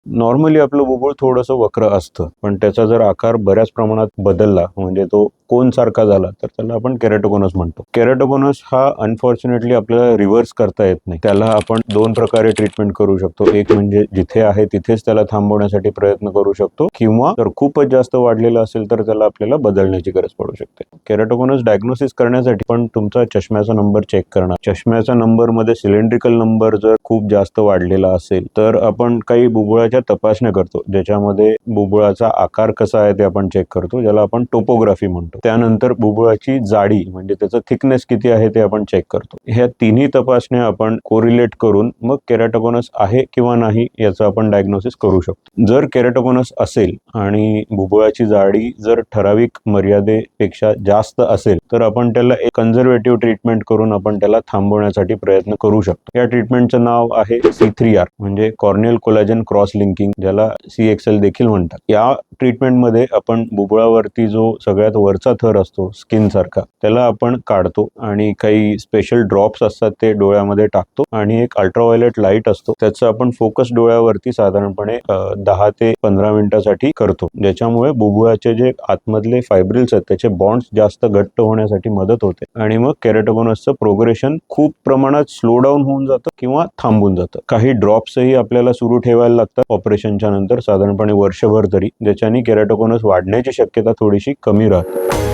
Normally आपलं बुबुळ थोडंसं वक्र असतं, पण त्याचा जर आकार बऱ्याच प्रमाणात बदलला म्हणजे तो कोन सारखा झाला तर त्याला आपण केराटोकोनस म्हणतो. केराटोकोनस हा अनफॉर्च्युनेटली आपल्याला रिव्हर्स करता येत नाही. त्याला आपण दोन प्रकारे ट्रीटमेंट करू शकतो. एक म्हणजे जिथे आहे तिथेच त्याला थांबवण्यासाठी प्रयत्न करू शकतो, किंवा जर खूपच जास्त वाढलेलं असेल तर त्याला आपल्याला बदलण्याची गरज पडू शकते. केराटोकोनस डायग्नोसिस करण्यासाठी पण तुमचा चष्म्याचा नंबर चेक करणार. चष्म्याचा नंबर मध्ये सिलेंड्रिकल नंबर जर खूप जास्त वाढलेला असेल तर आपण काही बुबुळाच्या तपासण्या करतो, ज्याच्यामध्ये बुबुळाचा आकार कसा आहे ते आपण चेक करतो, ज्याला आपण टोपोग्राफी म्हणतो. त्यानंतर बुबुळाची जाडी म्हणजे त्याचं थिकनेस किती आहे ते आपण चेक करतो. ह्या तिन्ही तपासण्या आपण कोरिलेट करून मग केराटोकोनस आहे किंवा नाही याचं आपण डायग्नोसिस करू शकतो. जर केराटोकोनस असेल आणि बुबुळाची जाडी जर ठराविक मर्यादेपेक्षा जास्त असेल तर आपण त्याला एक कन्झर्वेटिव्ह ट्रीटमेंट करून आपण त्याला थांबवण्यासाठी प्रयत्न करू शकतो. या ट्रीटमेंटचं नाव आहे C3R म्हणजे कॉर्नियल कोलॅजन क्रॉस लिंकिंग, ज्याला CXL देखील म्हणतात. या ट्रीटमेंटमध्ये आपण बुबुळावरती जो सगळ्यात वरचा थर असतो स्किन सारखा त्याला आपण काढतो आणि काही स्पेशल ड्रॉप्स असतात ते डोळ्यामध्ये टाकतो आणि एक अल्ट्राव्हायोलेट लाईट असतो त्याचं आपण फोकस डोळ्यावरती साधारणपणे 10 ते 15 मिनिटासाठी करतो, ज्याच्यामुळे बुबुळाचे जे आतमधले फायब्रिल्स आहेत त्याचे बॉन्ड्स जास्त घट्ट होण्यासाठी मदत होते आणि मग केराटोकोनसचं प्रोग्रेशन खूप प्रमाणात स्लो डाऊन होऊन जातं किंवा थांबून जातं. काही ड्रॉप्सही आपल्याला सुरू ठेवायला लागतात ऑपरेशनच्या नंतर साधारणपणे वर्षभर तरी, ज्याच्याने केराटोकोनस वाढण्याची शक्यता थोडीशी कमी राहते.